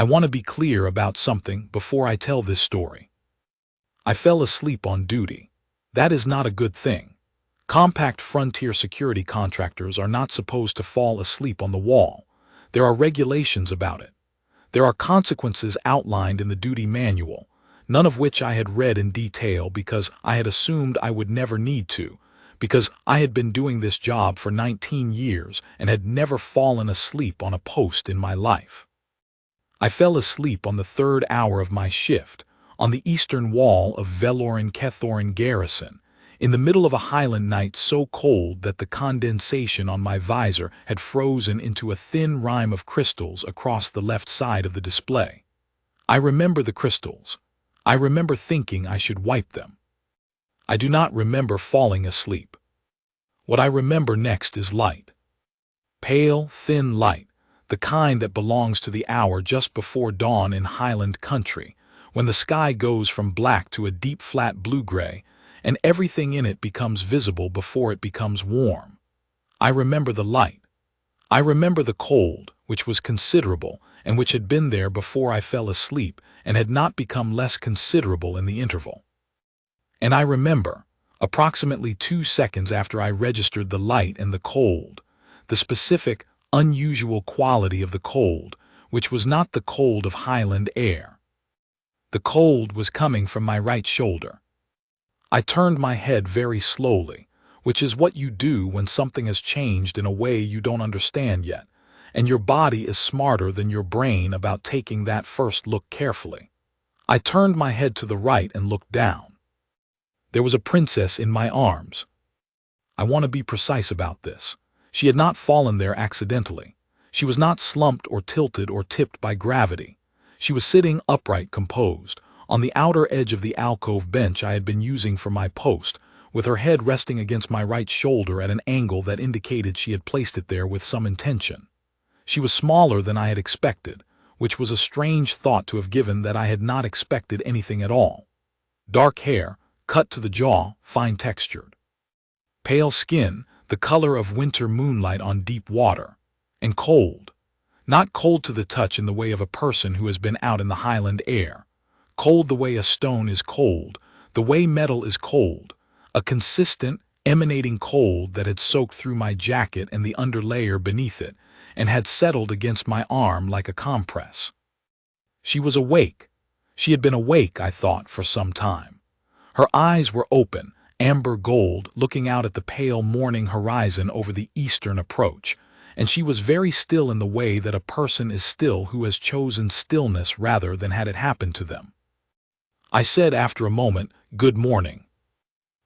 I want to be clear about something before I tell this story. I fell asleep on duty. That is not a good thing. Compact frontier security contractors are not supposed to fall asleep on the wall. There are regulations about it. There are consequences outlined in the duty manual, none of which I had read in detail because I had assumed I would never need to, because I had been doing this job for 19 years and had never fallen asleep on a post in my life. I fell asleep on the 3rd hour of my shift, on the eastern wall of veloran Garrison, in the middle of a highland night so cold that the condensation on my visor had frozen into a thin rime of crystals across the left side of the display. I remember the crystals. I remember thinking I should wipe them. I do not remember falling asleep. What I remember next is light. Pale, thin light, the kind that belongs to the hour just before dawn in Highland country, when the sky goes from black to a deep flat blue-gray, and everything in it becomes visible before it becomes warm. I remember the light. I remember the cold, which was considerable, and which had been there before I fell asleep, and had not become less considerable in the interval. And I remember, approximately 2 seconds after I registered the light and the cold, the specific, unusual quality of the cold, which was not the cold of Highland air. The cold was coming from my right shoulder. I turned my head very slowly, which is what you do when something has changed in a way you don't understand yet, and your body is smarter than your brain about taking that first look carefully. I turned my head to the right and looked down. There was a princess in my arms. I want to be precise about this. She had not fallen there accidentally. She was not slumped or tilted or tipped by gravity. She was sitting upright, composed, on the outer edge of the alcove bench I had been using for my post, with her head resting against my right shoulder at an angle that indicated she had placed it there with some intention. She was smaller than I had expected, which was a strange thought to have given that I had not expected anything at all. Dark hair, cut to the jaw, fine-textured. Pale skin, the color of winter moonlight on deep water. And cold. Not cold to the touch in the way of a person who has been out in the Highland air. Cold the way a stone is cold, the way metal is cold. A consistent, emanating cold that had soaked through my jacket and the underlayer beneath it, and had settled against my arm like a compress. She was awake. She had been awake, I thought, for some time. Her eyes were open, amber gold, looking out at the pale morning horizon over the eastern approach, and she was very still in the way that a person is still who has chosen stillness rather than had it happen to them. I said after a moment, "Good morning."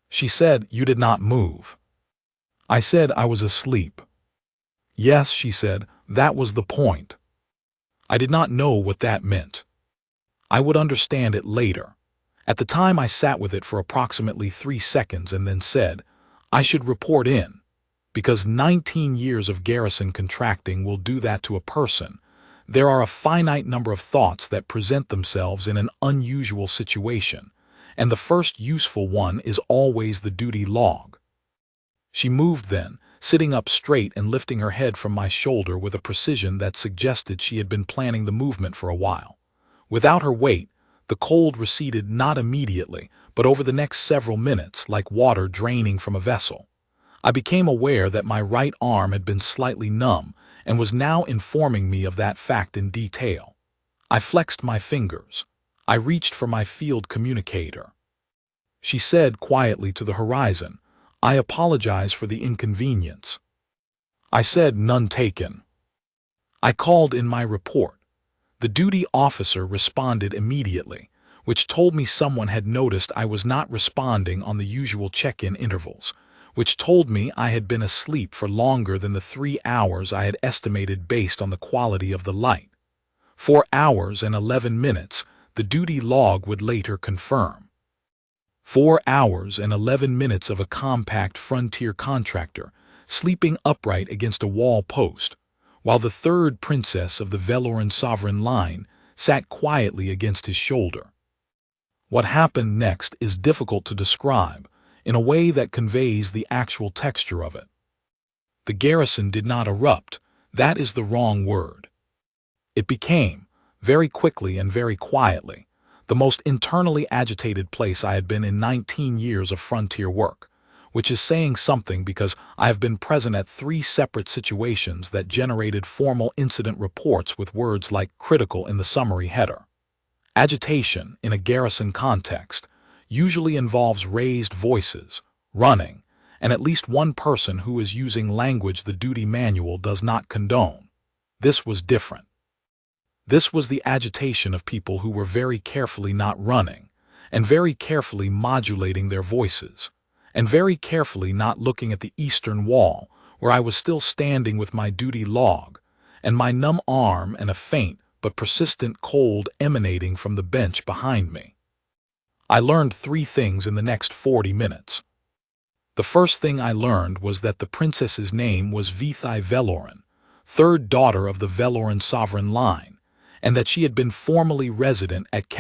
She said, "You did not move." I said I was asleep. "Yes," she said, "that was the point." I did not know what that meant. I would understand it later. At the time I sat with it for approximately 3 seconds and then said, "I should report in." Because 19 years of Garrison contracting will do that to a person. There are a finite number of thoughts that present themselves in an unusual situation, and the first useful one is always the duty log. She moved then, sitting up straight and lifting her head from my shoulder with a precision that suggested she had been planning the movement for a while. Without her weight, the cold receded not immediately, but over the next several minutes, like water draining from a vessel. I became aware that my right arm had been slightly numb and was now informing me of that fact in detail. I flexed my fingers. I reached for my field communicator. She said quietly to the horizon, "I apologize for the inconvenience." I said, "None taken." I called in my report. The duty officer responded immediately, which told me someone had noticed I was not responding on the usual check-in intervals, which told me I had been asleep for longer than the 3 hours I had estimated based on the quality of the light. 4 hours and 11 minutes, the duty log would later confirm. 4 hours and 11 minutes of a compact frontier contractor, sleeping upright against a wall post, while the 3rd princess of the veloran sovereign line sat quietly against his shoulder. What happened next is difficult to describe in a way that conveys the actual texture of it. The Garrison did not erupt. That is the wrong word. It became, very quickly and very quietly, the most internally agitated place I had been in 19 years of frontier work, which is saying something because I have been present at 3 separate situations that generated formal incident reports with words like critical in the summary header. Agitation, in a Garrison context, usually involves raised voices, running, and at least one person who is using language the duty manual does not condone. This was different. This was the agitation of people who were very carefully not running, and very carefully modulating their voices, and very carefully not looking at the eastern wall, where I was still standing with my duty log, and my numb arm and a faint but persistent cold emanating from the bench behind me. I learned 3 things in the next 40 minutes. The first thing I learned was that the princess's name was Veloran, 3rd daughter of the Veloran sovereign line, and that she had been formally resident at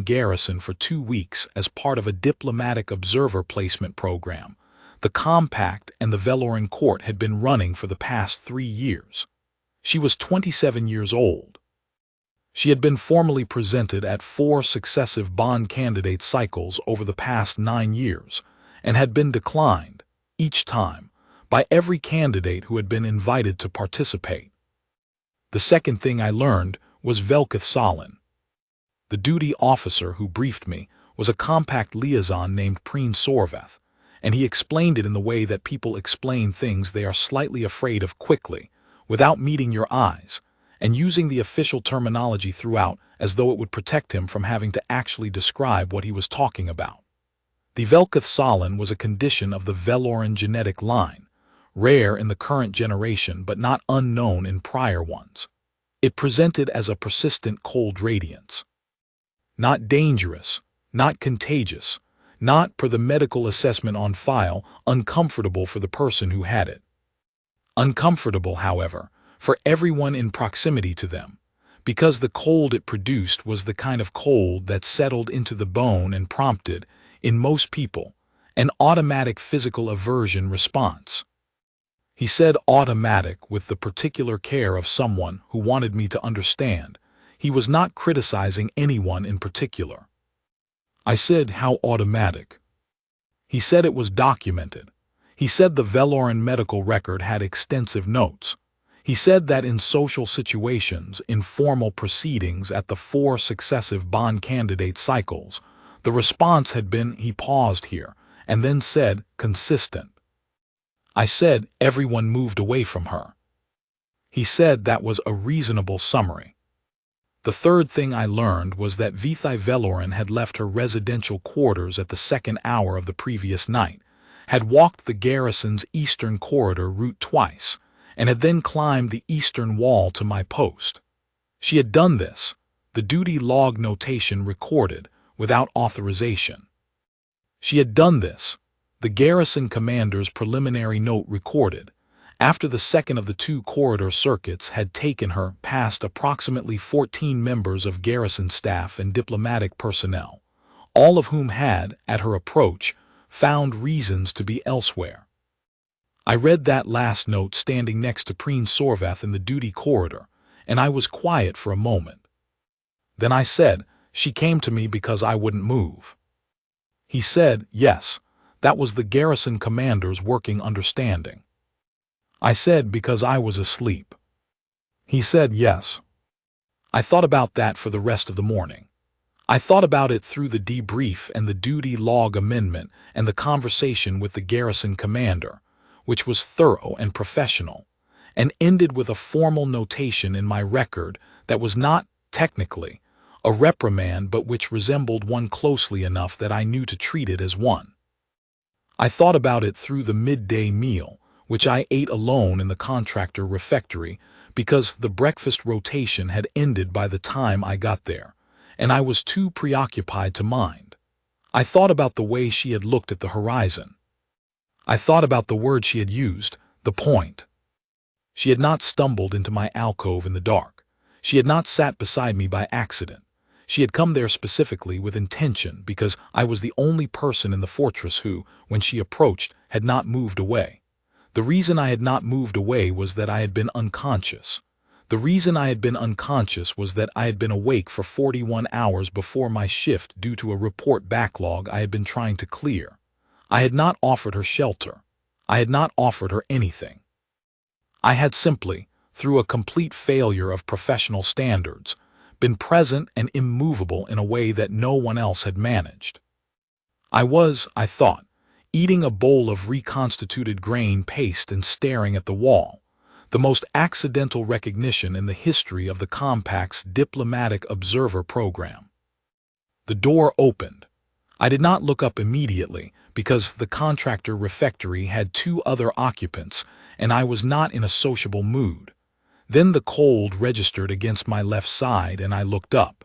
Garrison for 2 weeks as part of a diplomatic observer placement program. The compact and the Veloran court had been running for the past 3 years. She was 27 years old. She had been formally presented at 4 successive bond candidate cycles over the past 9 years, and had been declined, each time, by every candidate who had been invited to participate. The second thing I learned was solin. The duty officer who briefed me was a compact liaison named Preen Sorveth, and he explained it in the way that people explain things they are slightly afraid of quickly, without meeting your eyes, and using the official terminology throughout as though it would protect him from having to actually describe what he was talking about. The solin was a condition of the Veloran genetic line, rare in the current generation but not unknown in prior ones. It presented as a persistent cold radiance. Not dangerous, not contagious, not, per the medical assessment on file, uncomfortable for the person who had it. Uncomfortable, however, for everyone in proximity to them, because the cold it produced was the kind of cold that settled into the bone and prompted, in most people, an automatic physical aversion response. He said automatic with the particular care of someone who wanted me to understand. He was not criticizing anyone in particular. I said, how automatic? He said it was documented. He said the Veloran medical record had extensive notes. He said that in social situations, in formal proceedings at the 4 successive bond candidate cycles, the response had been, he paused here, and then said, consistent. I said, everyone moved away from her. He said that was a reasonable summary. The third thing I learned was that Veloran had left her residential quarters at the 2nd hour of the previous night, had walked the Garrison's eastern corridor route twice, and had then climbed the eastern wall to my post. She had done this, the duty log notation recorded, without authorization. She had done this, the Garrison commander's preliminary note recorded, after the second of the 2 corridor circuits had taken her past approximately 14 members of Garrison staff and diplomatic personnel, all of whom had, at her approach, found reasons to be elsewhere. I read that last note standing next to Preen Sorveth in the duty corridor, and I was quiet for a moment. Then I said, she came to me because I wouldn't move. He said, yes, that was the Garrison commander's working understanding. I said, because I was asleep. He said, yes. I thought about that for the rest of the morning. I thought about it through the debrief and the duty log amendment and the conversation with the Garrison commander, which was thorough and professional, and ended with a formal notation in my record that was not, technically, a reprimand but which resembled one closely enough that I knew to treat it as one. I thought about it through the midday meal, which I ate alone in the contractor refectory because the breakfast rotation had ended by the time I got there, and I was too preoccupied to mind. I thought about the way she had looked at the horizon. I thought about the word she had used, the point. She had not stumbled into my alcove in the dark. She had not sat beside me by accident. She had come there specifically with intention because I was the only person in the fortress who, when she approached, had not moved away. The reason I had not moved away was that I had been unconscious. The reason I had been unconscious was that I had been awake for 41 hours before my shift due to a report backlog I had been trying to clear. I had not offered her shelter. I had not offered her anything. I had simply, through a complete failure of professional standards, been present and immovable in a way that no one else had managed. I was, I thought, eating a bowl of reconstituted grain paste and staring at the wall, the most accidental recognition in the history of the Compact's diplomatic observer program. The door opened. I did not look up immediately because the contractor Refectory had 2 other occupants and I was not in a sociable mood. Then the cold registered against my left side and I looked up.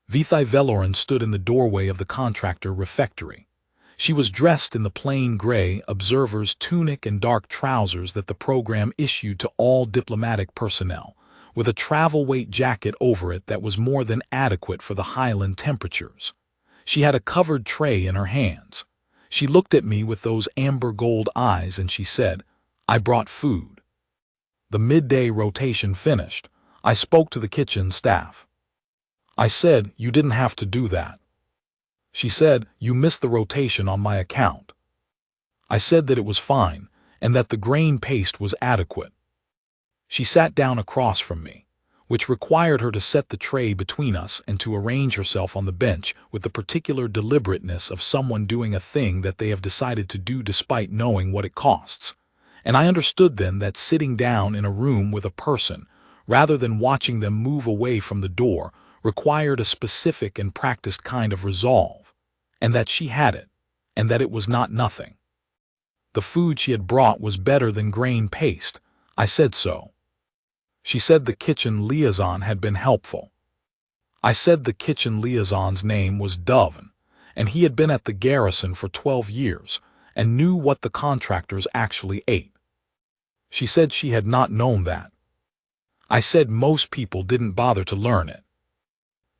Veloran stood in the doorway of the contractor Refectory. She was dressed in the plain gray observer's tunic and dark trousers that the program issued to all diplomatic personnel, with a travel-weight jacket over it that was more than adequate for the highland temperatures. She had a covered tray in her hands. She looked at me with those amber gold eyes and she said, "I brought food." The midday rotation finished. I spoke to the kitchen staff. I said, "You didn't have to do that." She said, "You missed the rotation on my account." I said that it was fine, and that the grain paste was adequate. She sat down across from me, which required her to set the tray between us and to arrange herself on the bench with the particular deliberateness of someone doing a thing that they have decided to do despite knowing what it costs. And I understood then that sitting down in a room with a person, rather than watching them move away from the door, required a specific and practiced kind of resolve, and that she had it, and that it was not nothing. The food she had brought was better than grain paste. I said so. She said the kitchen liaison had been helpful. I said the kitchen liaison's name was Doven, and he had been at the Garrison for 12 years and knew what the contractors actually ate. She said she had not known that. I said most people didn't bother to learn it.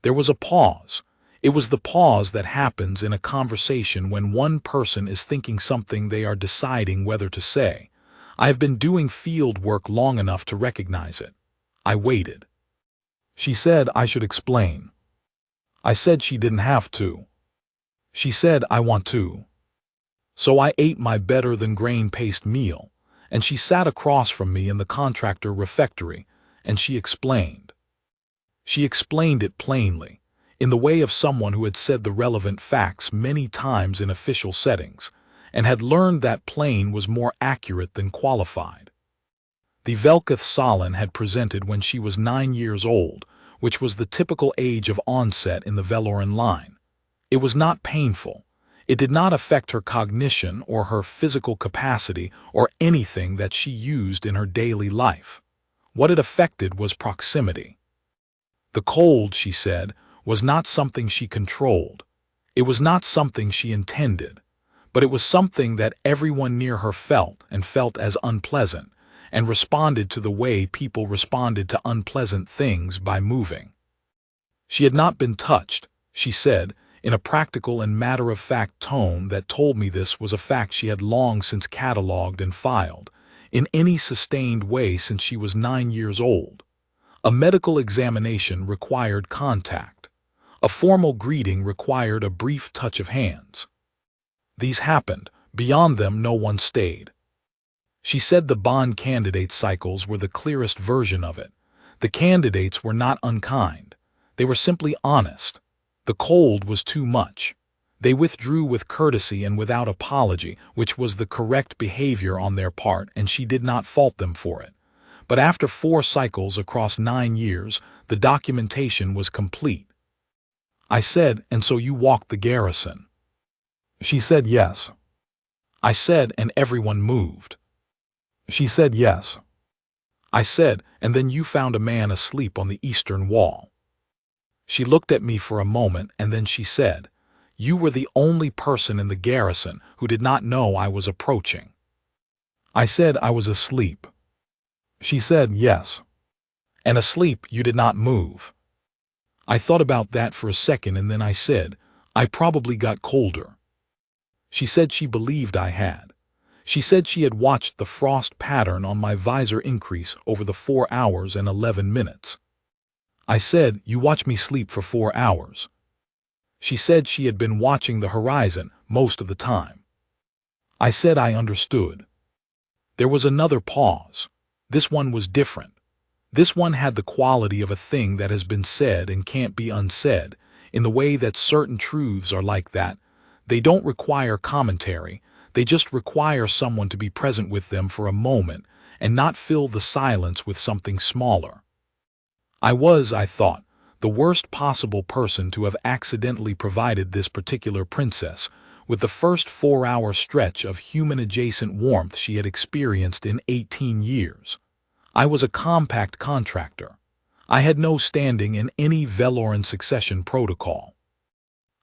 There was a pause. It was the pause that happens in a conversation when one person is thinking something they are deciding whether to say. I have been doing field work long enough to recognize it. I waited. She said I should explain. I said she didn't have to. She said I want to. So I ate my better than grain paste meal, and she sat across from me in the contractor Refectory, and she explained. She explained it plainly, in the way of someone who had said the relevant facts many times in official settings, and had learned that plain was more accurate than qualified. The Velketh Solin had presented when she was 9 years old, which was the typical age of onset in the veloran line. It was not painful. It did not affect her cognition or her physical capacity or anything that she used in her daily life. What it affected was proximity. The cold, she said, was not something she controlled. It was not something she intended, but it was something that everyone near her felt and felt as unpleasant, and responded to the way people responded to unpleasant things by moving. She had not been touched, she said, in a practical and matter-of-fact tone that told me this was a fact she had long since catalogued and filed, in any sustained way since she was 9 years old. A medical examination required contact. A formal greeting required a brief touch of hands. These happened. Beyond them no one stayed. She said the bond candidate cycles were the clearest version of it. The candidates were not unkind. They were simply honest. The cold was too much. They withdrew with courtesy and without apology, which was the correct behavior on their part, and she did not fault them for it. But after 4 cycles across 9 years, the documentation was complete. I said, "And so you walked the Garrison?" She said yes. I said, "And everyone moved?" She said yes. I said, "And then you found a man asleep on the eastern wall." She looked at me for a moment and then she said, "You were the only person in the Garrison who did not know I was approaching." I said I was asleep. She said yes. "And asleep you did not move." I thought about that for a second and then I said, "I probably got colder." She said she believed I had. She said she had watched the frost pattern on my visor increase over the 4 hours and 11 minutes. I said, "You watch me sleep for 4 hours." She said she had been watching the horizon most of the time. I said I understood. There was another pause. This one was different. This one had the quality of a thing that has been said and can't be unsaid, in the way that certain truths are like that. They don't require commentary, they just require someone to be present with them for a moment and not fill the silence with something smaller. I was, I thought, the worst possible person to have accidentally provided this particular princess with the first 4-hour stretch of human-adjacent warmth she had experienced in 18 years. I was a compact contractor. I had no standing in any veloran succession protocol.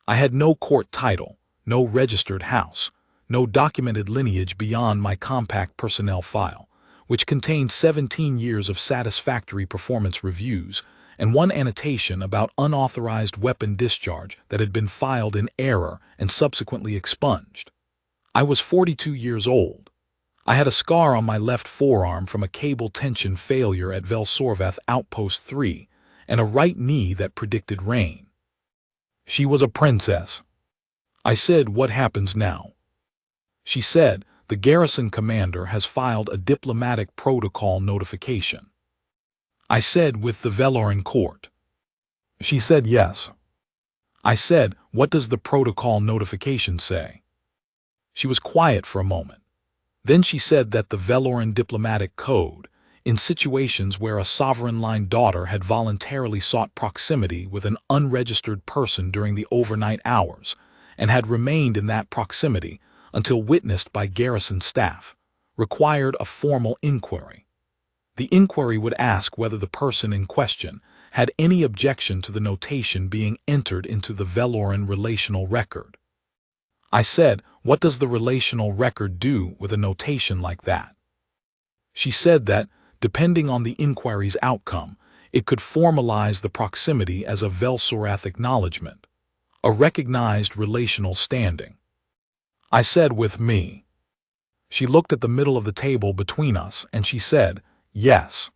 I had no court title, no registered house, no documented lineage beyond my compact personnel file, which contained 17 years of satisfactory performance reviews and one annotation about unauthorized weapon discharge that had been filed in error and subsequently expunged. I was 42 years old. I had a scar on my left forearm from a cable tension failure at Velsorvath Outpost 3 and a right knee that predicted rain. She was a princess. I said, "What happens now?" She said, "The Garrison commander has filed a diplomatic protocol notification." I said, "With the Veloran court?" She said, "Yes." I said, "What does the protocol notification say?" She was quiet for a moment. Then she said that the Veloran diplomatic code, in situations where a sovereign-line daughter had voluntarily sought proximity with an unregistered person during the overnight hours and had remained in that proximity until witnessed by Garrison staff, required a formal inquiry. The inquiry would ask whether the person in question had any objection to the notation being entered into the Veloran relational record. I said, "What does the relational record do with a notation like that?" She said that, depending on the inquiry's outcome, it could formalize the proximity as a Velsorath acknowledgment, a recognized relational standing. I said, "With me?" She looked at the middle of the table between us and she said, "Yes."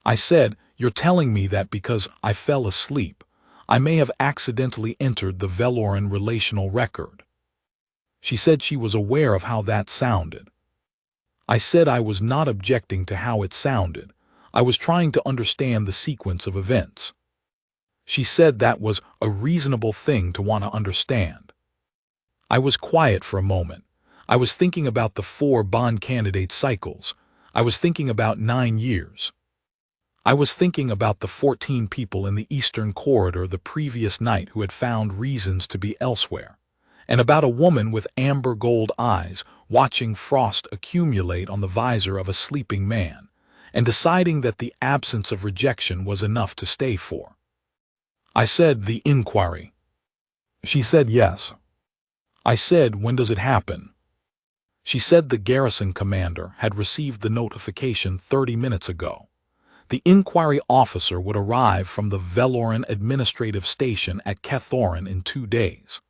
I said, "You're telling me that because I fell asleep, I may have accidentally entered the Veloran relational record?" She said she was aware of how that sounded. I said I was not objecting to how it sounded. I was trying to understand the sequence of events. She said that was a reasonable thing to want to understand. I was quiet for a moment. I was thinking about the 4 bond candidate cycles. I was thinking about 9 years. I was thinking about the 14 people in the Eastern Corridor the previous night who had found reasons to be elsewhere, and about a woman with amber gold eyes watching frost accumulate on the visor of a sleeping man, and deciding that the absence of rejection was enough to stay for. I said, "The inquiry." She said, "Yes." I said, "When does it happen?" She said the Garrison commander had received the notification 30 minutes ago. The inquiry officer would arrive from the Veloran administrative station at Kethoran in 2 days.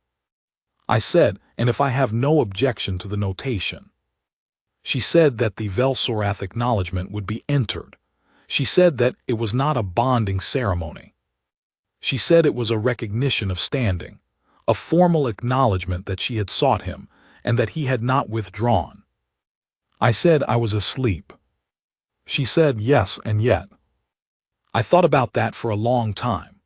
I said, "And if I have no objection to the notation?" She said that the Velsorath acknowledgment would be entered. She said that it was not a bonding ceremony. She said it was a recognition of standing, a formal acknowledgment that she had sought him and that he had not withdrawn. I said I was asleep. She said yes, and yet. I thought about that for a long time,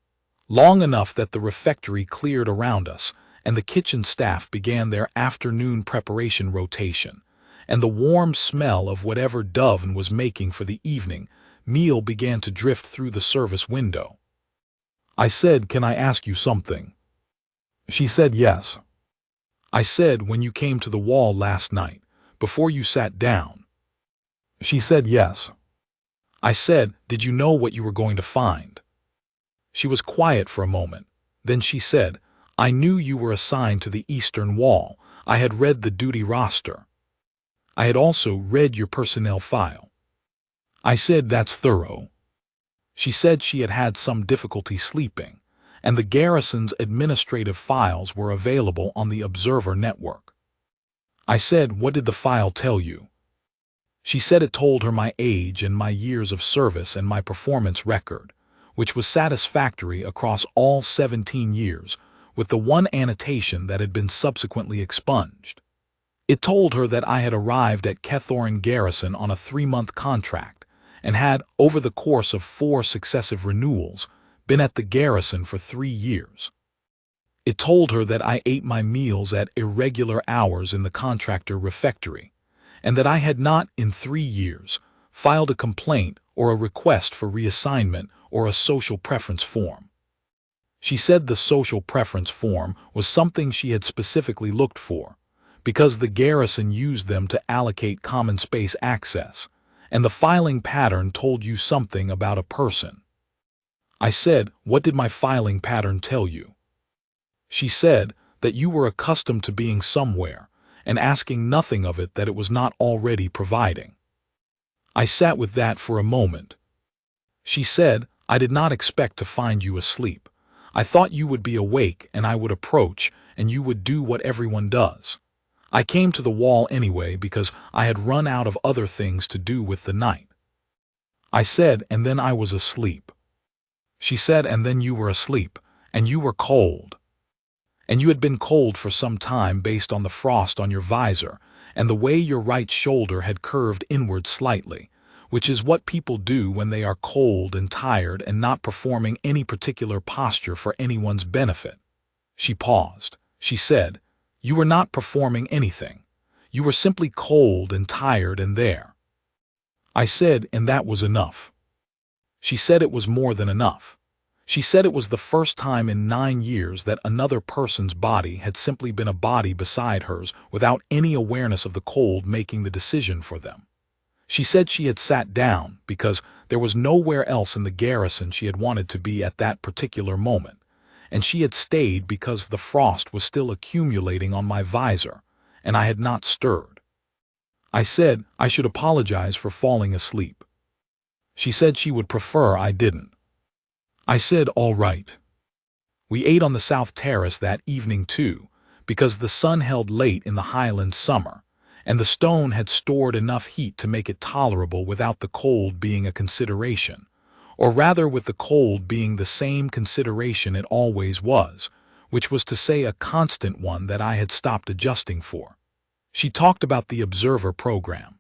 long enough that the refectory cleared around us and the kitchen staff began their afternoon preparation rotation, and the warm smell of whatever Dovin was making for the evening meal began to drift through the service window. I said, "Can I ask you something?" She said yes. I said, "When you came to the wall last night, before you sat down?" She said yes. I said, "Did you know what you were going to find?" She was quiet for a moment. Then she said, "I knew you were assigned to the Eastern Wall. I had read the duty roster. I had also read your personnel file." I said, "That's thorough." She said she had had some difficulty sleeping, and the Garrison's administrative files were available on the Observer network. I said, "What did the file tell you?" She said it told her my age and my years of service and my performance record, which was satisfactory across all 17 years, with the one annotation that had been subsequently expunged. It told her that I had arrived at Garrison on a 3-month contract and had, over the course of 4 successive renewals, been at the Garrison for 3 years. It told her that I ate my meals at irregular hours in the contractor Refectory, and that I had not, in 3 years, filed a complaint or a request for reassignment or a social preference form. She said the social preference form was something she had specifically looked for, because the Garrison used them to allocate common space access, and the filing pattern told you something about a person. I said, "What did my filing pattern tell you?" She said that you were accustomed to being somewhere and asking nothing of it that it was not already providing. I sat with that for a moment. She said, "I did not expect to find you asleep. I thought you would be awake and I would approach and you would do what everyone does. I came to the wall anyway because I had run out of other things to do with the night." I said, "And then I was asleep." She said, "And then you were asleep, and you were cold. And you had been cold for some time based on the frost on your visor and the way your right shoulder had curved inward slightly, which is what people do when they are cold and tired and not performing any particular posture for anyone's benefit." She paused. She said, "You were not performing anything. You were simply cold and tired and there." I said, "And that was enough." She said it was more than enough. She said it was the first time in 9 years that another person's body had simply been a body beside hers without any awareness of the cold making the decision for them. She said she had sat down because there was nowhere else in the Garrison she had wanted to be at that particular moment, and she had stayed because the frost was still accumulating on my visor, and I had not stirred. I said I should apologize for falling asleep. She said she would prefer I didn't. I said, "All right." We ate on the South Terrace that evening too, because the sun held late in the Highland summer, and the stone had stored enough heat to make it tolerable without the cold being a consideration, or rather with the cold being the same consideration it always was, which was to say a constant one that I had stopped adjusting for. She talked about the Observer program.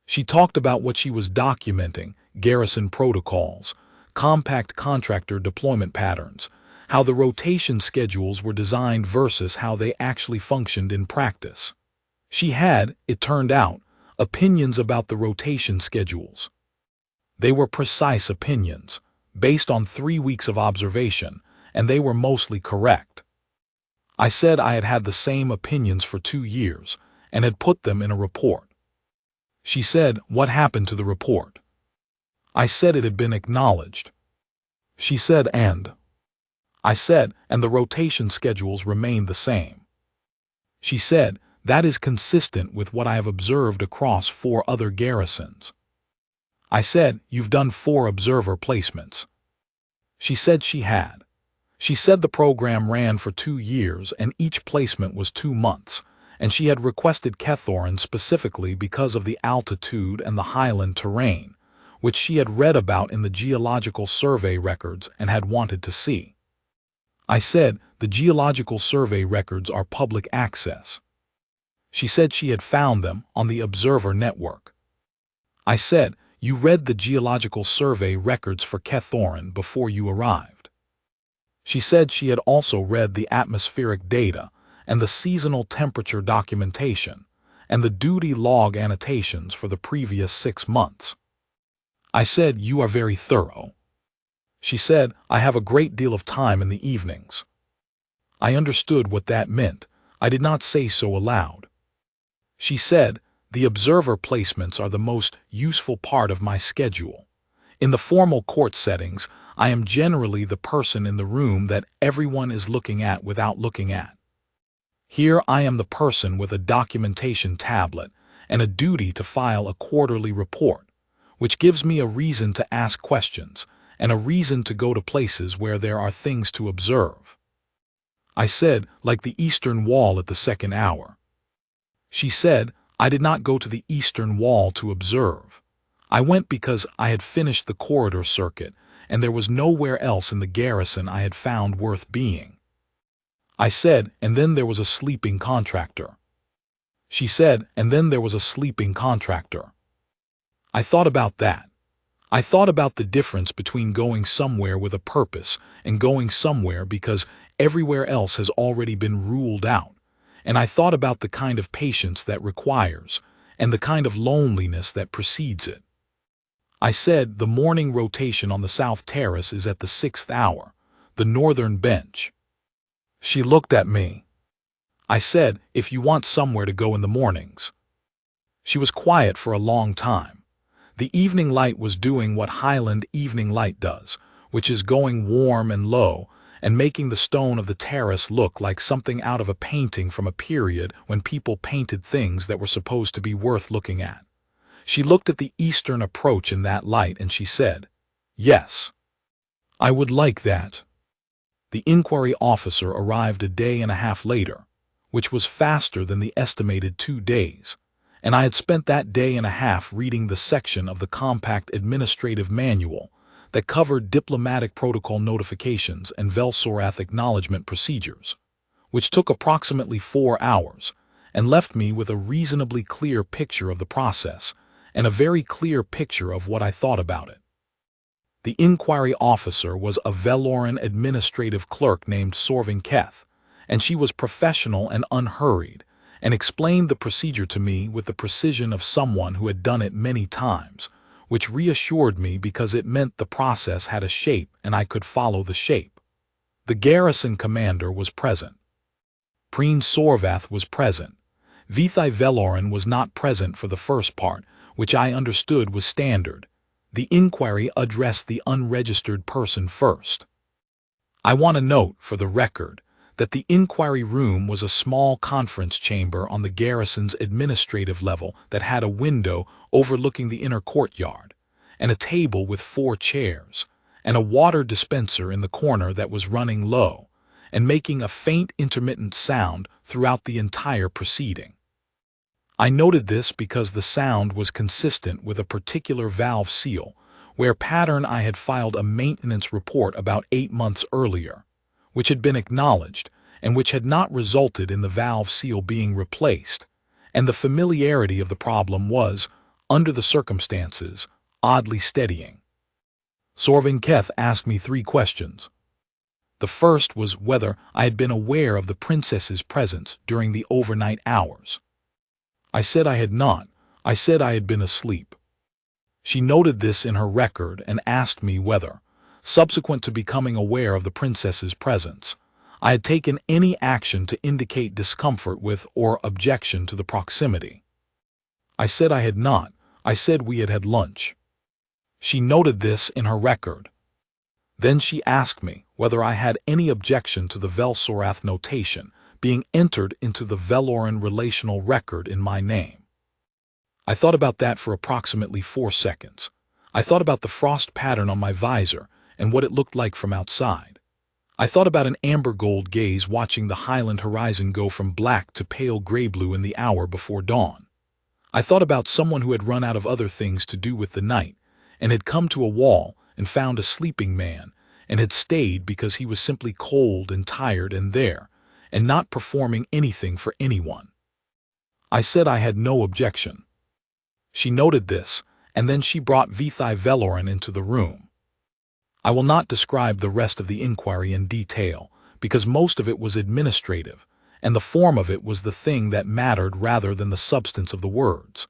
She talked about what she was documenting, Garrison protocols, compact contractor deployment patterns, how the rotation schedules were designed versus how they actually functioned in practice. She had, it turned out, opinions about the rotation schedules. They were precise opinions, based on 3 weeks of observation, and they were mostly correct. I said I had had the same opinions for 2 years, and had put them in a report. She said, "What happened to the report?" I said it had been acknowledged. She said, "And?" I said, "And the rotation schedules remain the same." She said, "That is consistent with what I have observed across 4 other garrisons." I said, "You've done 4 observer placements." She said she had. She said the program ran for 2 years and each placement was 2 months, and she had requested Keth specifically because of the altitude and the highland terrain, which she had read about in the geological survey records and had wanted to see. I said, "The geological survey records are public access." She said she had found them on the Observer network. I said, "You read the geological survey records for Keth before you arrived." She said she had also read the atmospheric data and the seasonal temperature documentation and the duty log annotations for the previous 6 months. I said, "You are very thorough." She said, "I have a great deal of time in the evenings." I understood what that meant. I did not say so aloud. She said, "The observer placements are the most useful part of my schedule. In the formal court settings, I am generally the person in the room that everyone is looking at without looking at. Here I am the person with a documentation tablet and a duty to file a quarterly report, which gives me a reason to ask questions and a reason to go to places where there are things to observe." I said, "Like the Eastern Wall at the second hour." She said, I did not go to the eastern wall to observe. I went because I had finished the corridor circuit, and there was nowhere else in the garrison I had found worth being. I said, and then there was a sleeping contractor. She said, and then there was a sleeping contractor. I thought about that. I thought about the difference between going somewhere with a purpose and going somewhere because everywhere else has already been ruled out, and I thought about the kind of patience that requires and the kind of loneliness that precedes it. I said the morning rotation on the South Terrace is at the 6th hour, the northern bench. She looked at me. I said, if you want somewhere to go in the mornings. She was quiet for a long time. The evening light was doing what Highland evening light does, which is going warm and low and making the stone of the terrace look like something out of a painting from a period when people painted things that were supposed to be worth looking at. She looked at the eastern approach in that light and she said, yes, I would like that. The inquiry officer arrived a day and a half later, which was faster than the estimated 2 days, and I had spent that day and a half reading the section of the compact administrative manual that covered diplomatic protocol notifications and veloran acknowledgment procedures, which took approximately 4 hours and left me with a reasonably clear picture of the process and a very clear picture of what I thought about it. The inquiry officer was a veloran administrative clerk named keth, and she was professional and unhurried, and explained the procedure to me with the precision of someone who had done it many times, which reassured me because it meant the process had a shape and I could follow the shape. The garrison commander was present. Preen Sorvath was present. Vithai Veloran was not present for the first part, which I understood was standard. The inquiry addressed the unregistered person first. I want to note, for the record, that the inquiry room was a small conference chamber on the garrison's administrative level that had a window overlooking the inner courtyard, and a table with 4 chairs, and a water dispenser in the corner that was running low, and making a faint intermittent sound throughout the entire proceeding. I noted this because the sound was consistent with a particular valve seal, where pattern I had filed a maintenance report about 8 months earlier, which had been acknowledged and which had not resulted in the valve seal being replaced, and the familiarity of the problem was, under the circumstances, oddly steadying. Keth asked me 3 questions. The first was whether I had been aware of the princess's presence during the overnight hours. I said I had not. I said I had been asleep. She noted this in her record and asked me whether, subsequent to becoming aware of the princess's presence, I had taken any action to indicate discomfort with or objection to the proximity. I said I had not. I said we had had lunch. She noted this in her record. Then she asked me whether I had any objection to the veloran notation being entered into the veloran relational record in my name. I thought about that for approximately 4 seconds. I thought about the frost pattern on my visor and what it looked like from outside. I thought about an amber gold gaze watching the highland horizon go from black to pale gray-blue in the hour before dawn. I thought about someone who had run out of other things to do with the night and had come to a wall and found a sleeping man and had stayed because he was simply cold and tired and there, and not performing anything for anyone. I said I had no objection. She noted this, and then she brought Vithai Veloran into the room. I will not describe the rest of the inquiry in detail, because most of it was administrative, and the form of it was the thing that mattered rather than the substance of the words.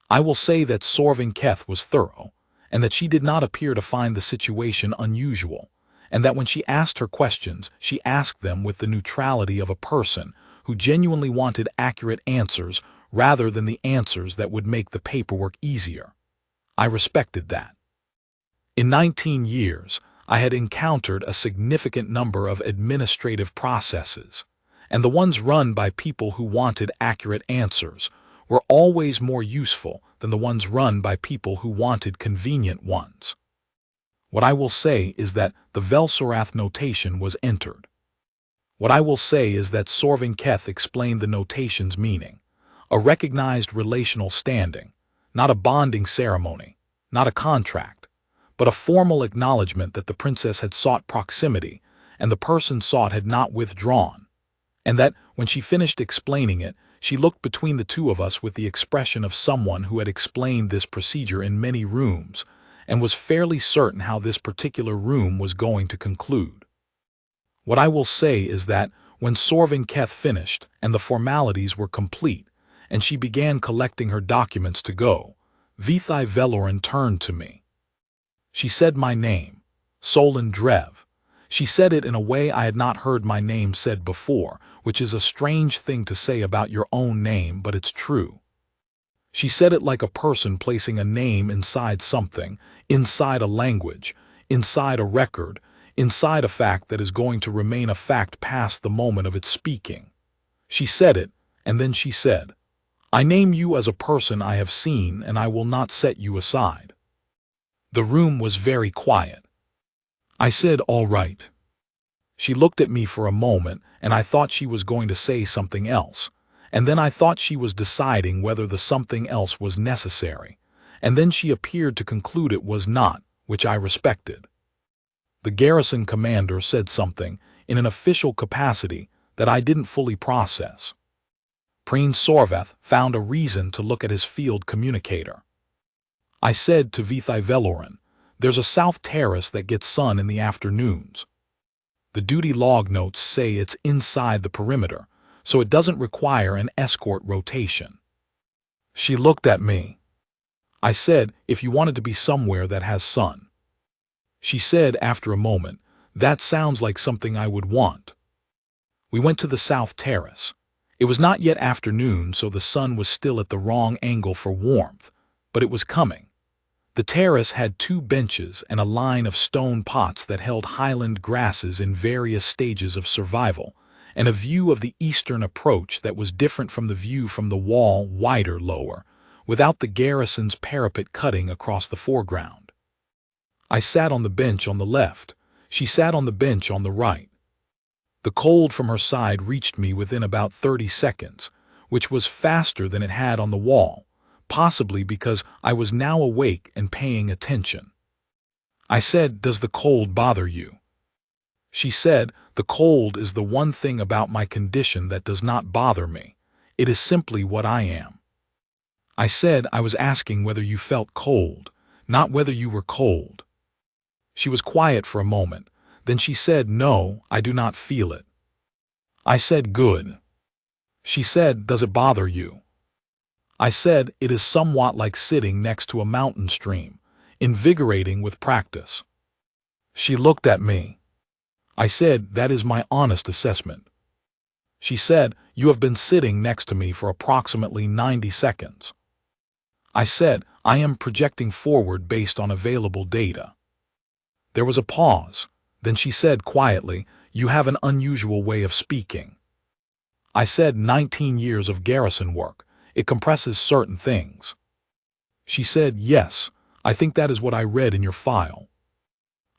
I will say that keth was thorough, and that she did not appear to find the situation unusual, and that when she asked her questions, she asked them with the neutrality of a person who genuinely wanted accurate answers rather than the answers that would make the paperwork easier. I respected that. In 19 years, I had encountered a significant number of administrative processes, and the ones run by people who wanted accurate answers were always more useful than the ones run by people who wanted convenient ones. What I will say is that the veloran notation was entered. What I will say is that keth explained the notation's meaning, a recognized relational standing, not a bonding ceremony, not a contract, but a formal acknowledgment that the princess had sought proximity and the person sought had not withdrawn, and that, when she finished explaining it, she looked between the two of us with the expression of someone who had explained this procedure in many rooms and was fairly certain how this particular room was going to conclude. What I will say is that, when Sorving Keth finished and the formalities were complete, and she began collecting her documents to go, Veloran turned to me. She said my name, Solin Drev. She said it in a way I had not heard my name said before, which is a strange thing to say about your own name, but it's true. She said it like a person placing a name inside something, inside a language, inside a record, inside a fact that is going to remain a fact past the moment of its speaking. She said it, and then she said, "I name you as a person I have seen, and I will not set you aside." The room was very quiet. I said, "All right." She looked at me for a moment, and I thought she was going to say something else, and then I thought she was deciding whether the something else was necessary, and then she appeared to conclude it was not, which I respected. The Garrison commander said something, in an official capacity, that I didn't fully process. Prince Sorvath found a reason to look at his field communicator. I said to Veloran, "There's a south terrace that gets sun in the afternoons. The duty log notes say it's inside the perimeter, so it doesn't require an escort rotation." She looked at me. I said, "If you wanted to be somewhere that has sun." She said after a moment, "That sounds like something I would want." We went to the south terrace. It was not yet afternoon, so the sun was still at the wrong angle for warmth, but it was coming. The terrace had 2 benches and a line of stone pots that held highland grasses in various stages of survival, and a view of the eastern approach that was different from the view from the wall, wider lower, without the garrison's parapet cutting across the foreground. I sat on the bench on the left. She sat on the bench on the right. The cold from her side reached me within about 30 seconds, which was faster than it had on the wall, possibly because I was now awake and paying attention. I said, "Does the cold bother you?" She said, "The cold is the one thing about my condition that does not bother me. It is simply what I am." I said, "I was asking whether you felt cold, not whether you were cold." She was quiet for a moment. Then she said, "No, I do not feel it." I said, "Good." She said, "Does it bother you?" I said, "It is somewhat like sitting next to a mountain stream, invigorating with practice." She looked at me. I said, "That is my honest assessment." She said, "You have been sitting next to me for approximately 90 seconds. I said, "I am projecting forward based on available data." There was a pause. Then she said quietly, "You have an unusual way of speaking." I said, 19 years of Garrison work. It compresses certain things." She said, "Yes, I think that is what I read in your file."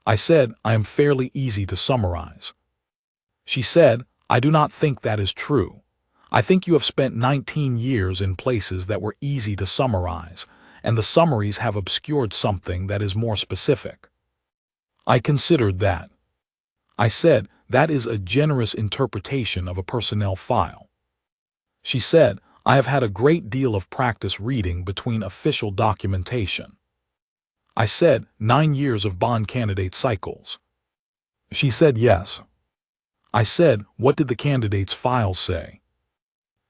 I said, "I am fairly easy to summarize." She said, "I do not think that is true. I think you have spent 19 years in places that were easy to summarize, and the summaries have obscured something that is more specific." I considered that. I said, "That is a generous interpretation of a personnel file." She said, "I have had a great deal of practice reading between official documentation." I said, 9 years of bond candidate cycles." She said, "Yes." I said, "What did the candidates' files say?"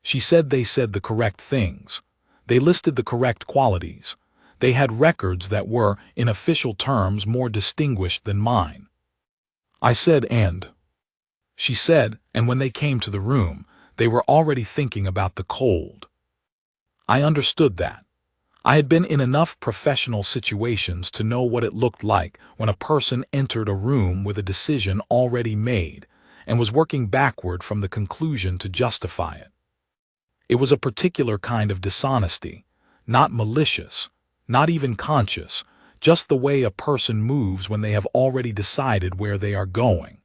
She said they said the correct things. They listed the correct qualities. They had records that were, in official terms, more distinguished than mine. I said, "And?" She said, "And when they came to the room, they were already thinking about the cold." I understood that. I had been in enough professional situations to know what it looked like when a person entered a room with a decision already made and was working backward from the conclusion to justify it. It was a particular kind of dishonesty, not malicious, not even conscious, just the way a person moves when they have already decided where they are going.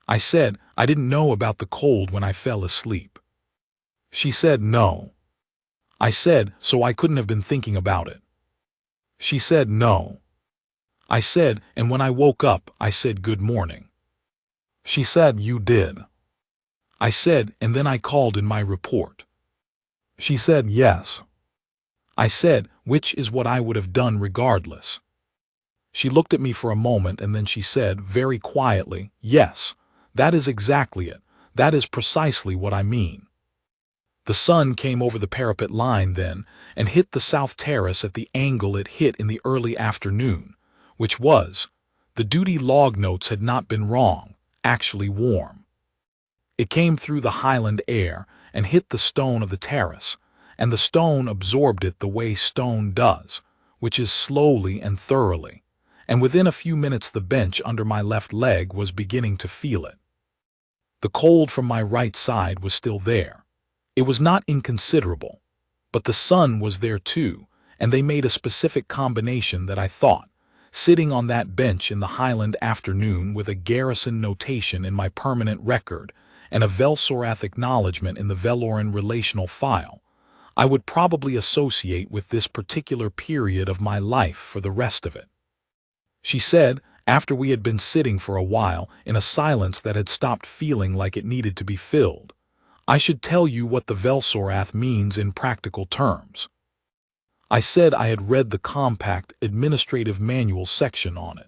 I said, "I didn't know about the cold when I fell asleep." She said, "No." I said, so I couldn't have been thinking about it. She said, no. I said, and when I woke up, I said good morning. She said, you did. I said, and then I called in my report. She said, yes. I said, which is what I would have done regardless. She looked at me for a moment and then she said, very quietly, yes, that is exactly it. That is precisely what I mean. The sun came over the parapet line then and hit the south terrace at the angle it hit in the early afternoon, which was, the duty log notes had not been wrong, actually warm. It came through the highland air and hit the stone of the terrace, and the stone absorbed it the way stone does, which is slowly and thoroughly, and within a few minutes the bench under my left leg was beginning to feel it. The cold from my right side was still there. It was not inconsiderable, but the sun was there too, and they made a specific combination that I thought, sitting on that bench in the highland afternoon with a Garrison notation in my permanent record and a veloran acknowledgment in the veloran relational file, I would probably associate with this particular period of my life for the rest of it. She said, after we had been sitting for a while in a silence that had stopped feeling like it needed to be filled, I should tell you what the veloran means in practical terms. I said I had read the compact administrative manual section on it.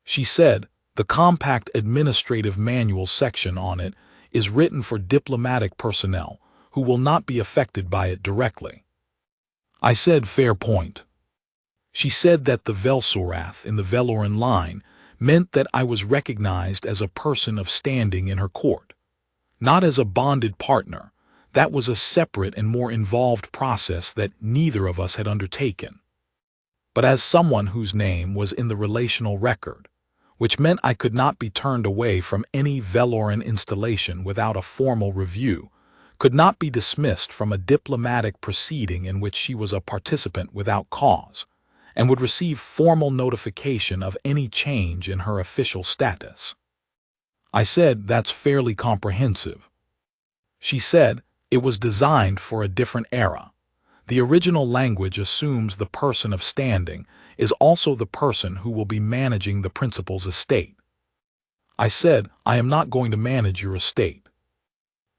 She said, the compact administrative manual section on it is written for diplomatic personnel who will not be affected by it directly. I said, fair point. She said that the veloran in the veloran line meant that I was recognized as a person of standing in her court. Not as a bonded partner. That was a separate and more involved process that neither of us had undertaken. But as someone whose name was in the relational record, which meant I could not be turned away from any veloran installation without a formal review, could not be dismissed from a diplomatic proceeding in which she was a participant without cause, and would receive formal notification of any change in her official status. I said, that's fairly comprehensive. She said, it was designed for a different era. The original language assumes the person of standing is also the person who will be managing the principal's estate. I said, I am not going to manage your estate.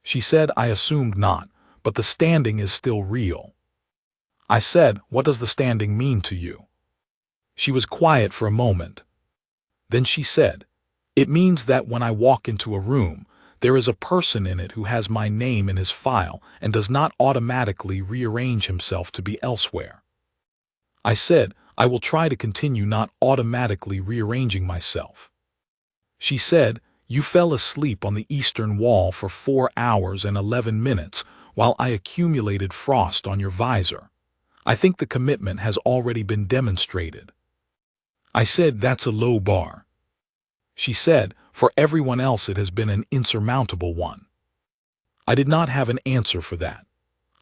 She said, I assumed not, but the standing is still real. I said, what does the standing mean to you? She was quiet for a moment. Then she said, it means that when I walk into a room, there is a person in it who has my name in his file and does not automatically rearrange himself to be elsewhere. I said, I will try to continue not automatically rearranging myself. She said, you fell asleep on the eastern wall for 4 hours and 11 minutes while I accumulated frost on your visor. I think the commitment has already been demonstrated. I said, that's a low bar. She said, for everyone else it has been an insurmountable one. I did not have an answer for that.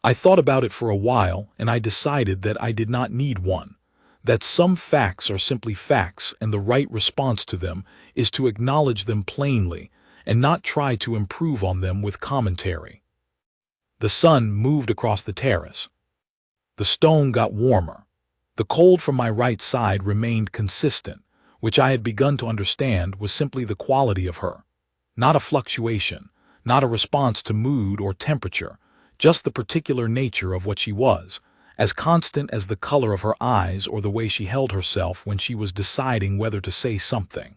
I thought about it for a while and I decided that I did not need one, that some facts are simply facts and the right response to them is to acknowledge them plainly and not try to improve on them with commentary. The sun moved across the terrace. The stone got warmer. The cold from my right side remained consistent, which I had begun to understand was simply the quality of her, not a fluctuation, not a response to mood or temperature, just the particular nature of what she was, as constant as the color of her eyes or the way she held herself when she was deciding whether to say something.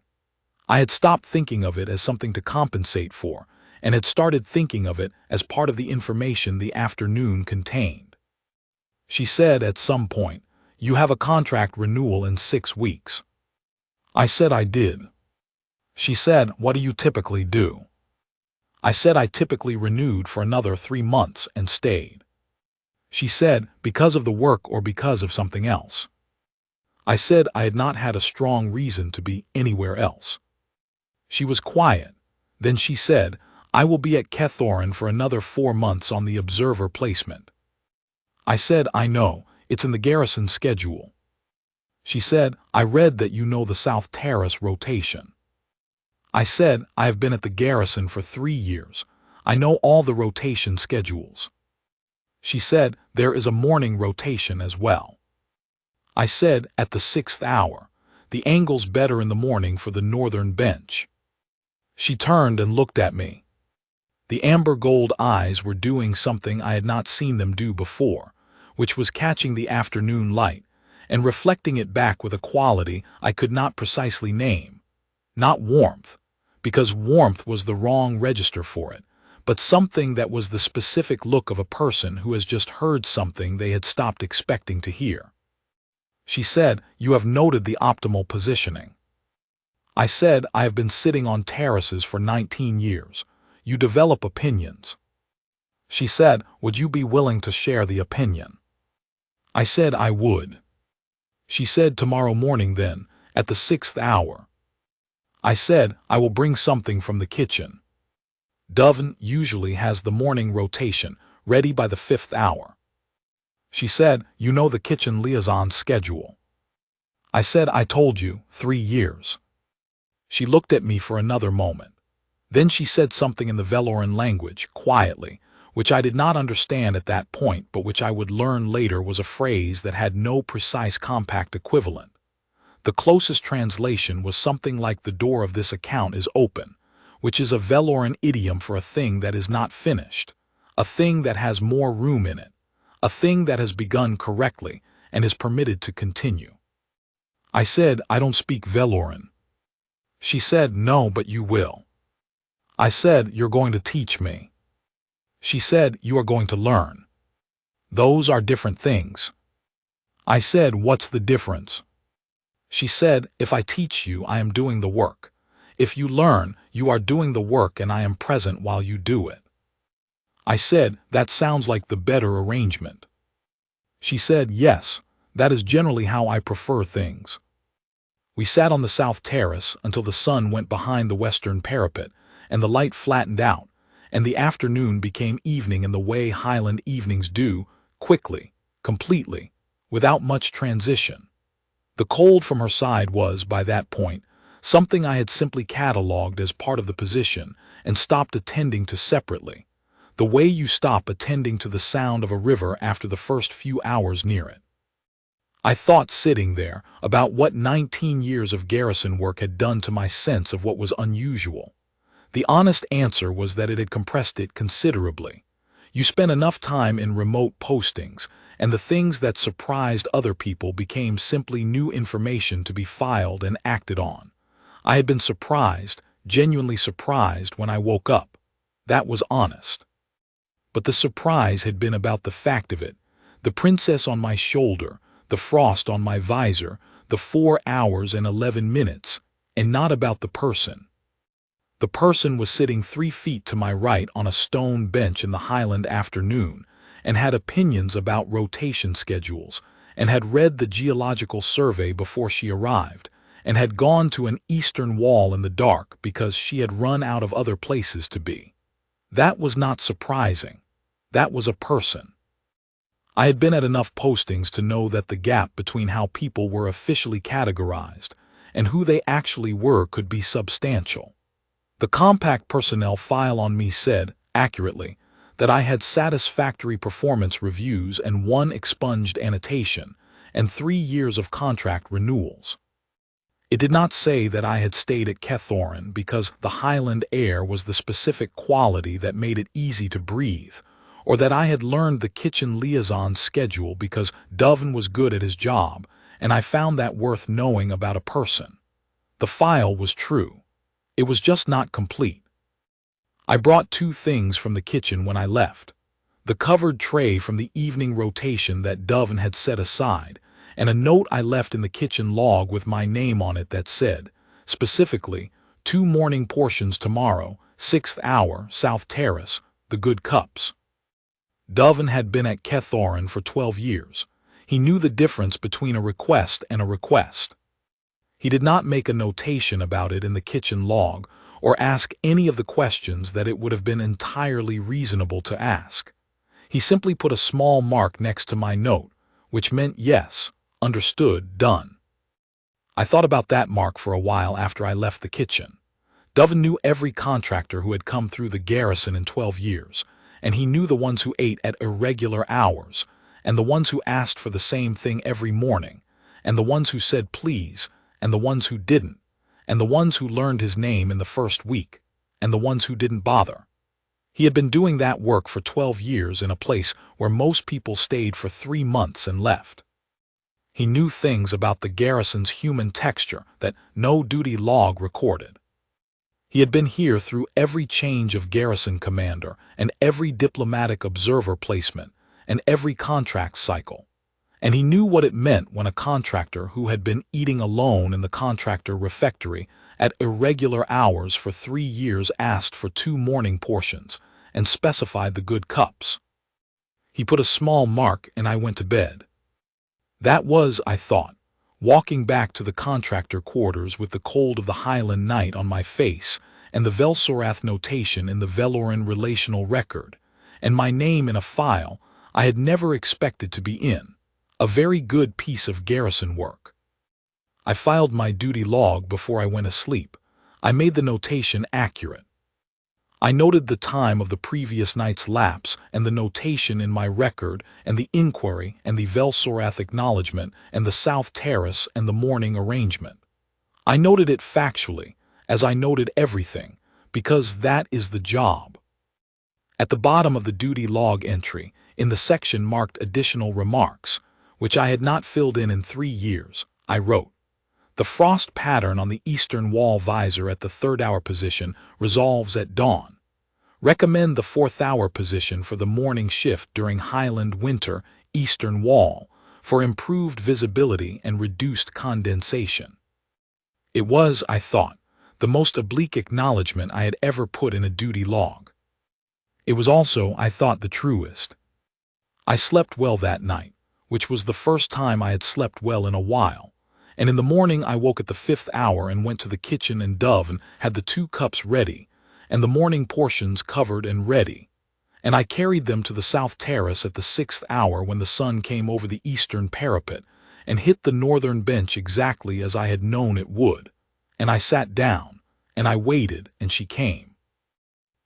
I had stopped thinking of it as something to compensate for, and had started thinking of it as part of the information the afternoon contained. She said at some point, you have a contract renewal in 6 weeks. I said I did. She said, what do you typically do? I said I typically renewed for another 3 months and stayed. She said, because of the work or because of something else. I said I had not had a strong reason to be anywhere else. She was quiet. Then she said, I will be at keth for another 4 months on the observer placement. I said, I know, it's in the Garrison schedule. She said, I read that you know the South Terrace rotation. I said, I have been at the Garrison for 3 years. I know all the rotation schedules. She said, there is a morning rotation as well. I said, at the 6th hour. The angle's better in the morning for the northern bench. She turned and looked at me. The amber gold eyes were doing something I had not seen them do before, which was catching the afternoon light and reflecting it back with a quality I could not precisely name. Not warmth, because warmth was the wrong register for it, but something that was the specific look of a person who has just heard something they had stopped expecting to hear. She said, you have noted the optimal positioning. I said, I have been sitting on terraces for 19 years. You develop opinions. She said, would you be willing to share the opinion? I said I would. She said, tomorrow morning then, at the 6th hour. I said, I will bring something from the kitchen. Doven usually has the morning rotation, ready by the 5th hour. She said, you know the kitchen liaison schedule. I said, I told you, 3 years. She looked at me for another moment. Then she said something in the veloran language, quietly, which I did not understand at that point, but which I would learn later was a phrase that had no precise compact equivalent. The closest translation was something like the door of this account is open, which is a veloran idiom for a thing that is not finished, a thing that has more room in it, a thing that has begun correctly and is permitted to continue. I said, I don't speak veloran. She said, no, but you will. I said, you're going to teach me. She said, you are going to learn. Those are different things. I said, what's the difference? She said, if I teach you, I am doing the work. If you learn, you are doing the work and I am present while you do it. I said, that sounds like the better arrangement. She said, yes, that is generally how I prefer things. We sat on the south terrace until the sun went behind the western parapet and the light flattened out, and the afternoon became evening in the way highland evenings do, quickly, completely, without much transition. The cold from her side was, by that point, something I had simply catalogued as part of the position and stopped attending to separately, the way you stop attending to the sound of a river after the first few hours near it. I thought sitting there about what 19 years of Garrison work had done to my sense of what was unusual. The honest answer was that it had compressed it considerably. You spent enough time in remote postings, and the things that surprised other people became simply new information to be filed and acted on. I had been surprised, genuinely surprised when I woke up. That was honest. But the surprise had been about the fact of it, the princess on my shoulder, the frost on my visor, the 4 hours and 11 minutes, and not about the person. The person was sitting 3 feet to my right on a stone bench in the highland afternoon, and had opinions about rotation schedules, and had read the geological survey before she arrived, and had gone to an eastern wall in the dark because she had run out of other places to be. That was not surprising. That was a person. I had been at enough postings to know that the gap between how people were officially categorized and who they actually were could be substantial. The compact personnel file on me said, accurately, that I had satisfactory performance reviews and 1 expunged annotation and 3 years of contract renewals. It did not say that I had stayed at keth because the highland air was the specific quality that made it easy to breathe, or that I had learned the kitchen liaison schedule because Doven was good at his job, and I found that worth knowing about a person. The file was true. It was just not complete. I brought 2 things from the kitchen when I left. The covered tray from the evening rotation that Doven had set aside, and a note I left in the kitchen log with my name on it that said, specifically, 2 morning portions tomorrow, 6th hour, South Terrace, the good cups. Doven had been at keth for 12 years. He knew the difference between a request and a request. He did not make a notation about it in the kitchen log or ask any of the questions that it would have been entirely reasonable to ask. He simply put a small mark next to my note, which meant yes, understood, done. I thought about that mark for a while after I left the kitchen. Doven knew every contractor who had come through the Garrison in 12 years, and he knew the ones who ate at irregular hours, and the ones who asked for the same thing every morning, and the ones who said please, and the ones who didn't, and the ones who learned his name in the first week, and the ones who didn't bother. He had been doing that work for 12 years in a place where most people stayed for 3 months and left. He knew things about the Garrison's human texture that no duty log recorded. He had been here through every change of Garrison commander and every diplomatic observer placement and every contract cycle. And he knew what it meant when a contractor who had been eating alone in the contractor refectory at irregular hours for 3 years asked for 2 morning portions and specified the good cups. He put a small mark and I went to bed. That was, I thought, walking back to the contractor quarters with the cold of the highland night on my face and the Velsorath notation in the veloran relational record, and my name in a file I had never expected to be in. A very good piece of Garrison work. I filed my duty log before I went asleep. I made the notation accurate. I noted the time of the previous night's lapse and the notation in my record and the inquiry and the Velsorath acknowledgment and the South Terrace and the morning arrangement. I noted it factually, as I noted everything, because that is the job. At the bottom of the duty log entry, in the section marked additional remarks, which I had not filled in 3 years, I wrote, "The frost pattern on the eastern wall visor at the 3rd hour position resolves at dawn. Recommend the 4th hour position for the morning shift during Highland winter eastern wall for improved visibility and reduced condensation." It was, I thought, the most oblique acknowledgment I had ever put in a duty log. It was also, I thought, the truest. I slept well that night, which was the first time I had slept well in a while, and in the morning I woke at the 5th hour and went to the kitchen and dove and had the 2 cups ready, and the morning portions covered and ready, and I carried them to the South Terrace at the 6th hour when the sun came over the eastern parapet and hit the northern bench exactly as I had known it would, and I sat down, and I waited, and she came.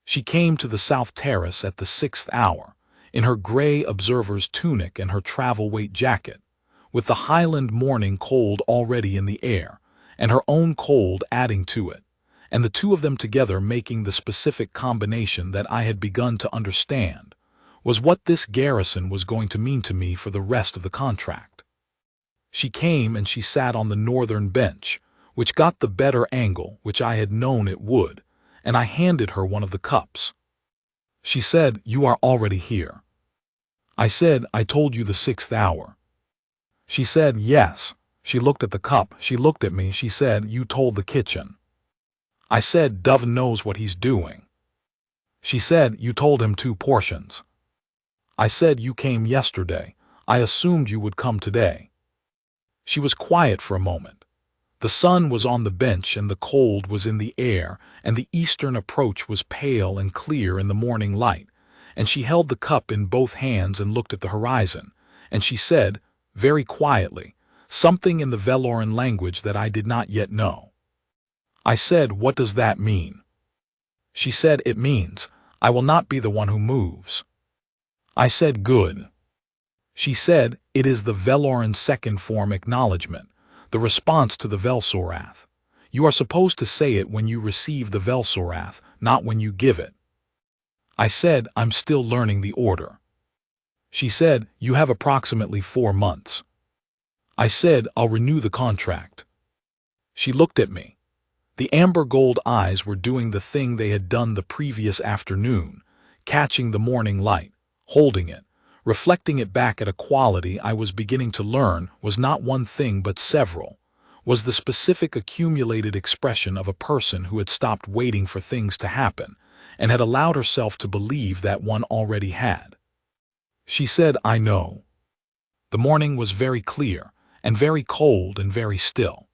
She came to the South Terrace at the 6th hour, in her gray observer's tunic and her travel-weight jacket, with the Highland morning cold already in the air, and her own cold adding to it, and the 2 of them together making the specific combination that I had begun to understand, was what this Garrison was going to mean to me for the rest of the contract. She came and she sat on the northern bench, which got the better angle which I had known it would, and I handed her one of the cups. She said, "You are already here." I said, "I told you the 6th hour." She said, "Yes." She looked at the cup, she looked at me, she said, "You told the kitchen." I said, "Dove knows what he's doing." She said, "You told him 2 portions." I said, "You came yesterday. I assumed you would come today." She was quiet for a moment. The sun was on the bench and the cold was in the air and the eastern approach was pale and clear in the morning light, and she held the cup in both hands and looked at the horizon, and she said, very quietly, something in the veloran language that I did not yet know. I said, "What does that mean?" She said, "It means, I will not be the one who moves." I said, "Good." She said, "It is the veloran second form acknowledgment, the response to the Velsorath. You are supposed to say it when you receive the Velsorath, not when you give it." I said, "I'm still learning the order." She said, "You have approximately 4 months." I said, "I'll renew the contract." She looked at me. The amber gold eyes were doing the thing they had done the previous afternoon, catching the morning light, holding it, reflecting it back at a quality I was beginning to learn was not one thing but several, was the specific accumulated expression of a person who had stopped waiting for things to happen and had allowed herself to believe that one already had. She said, "I know." The morning was very clear and very cold and very still.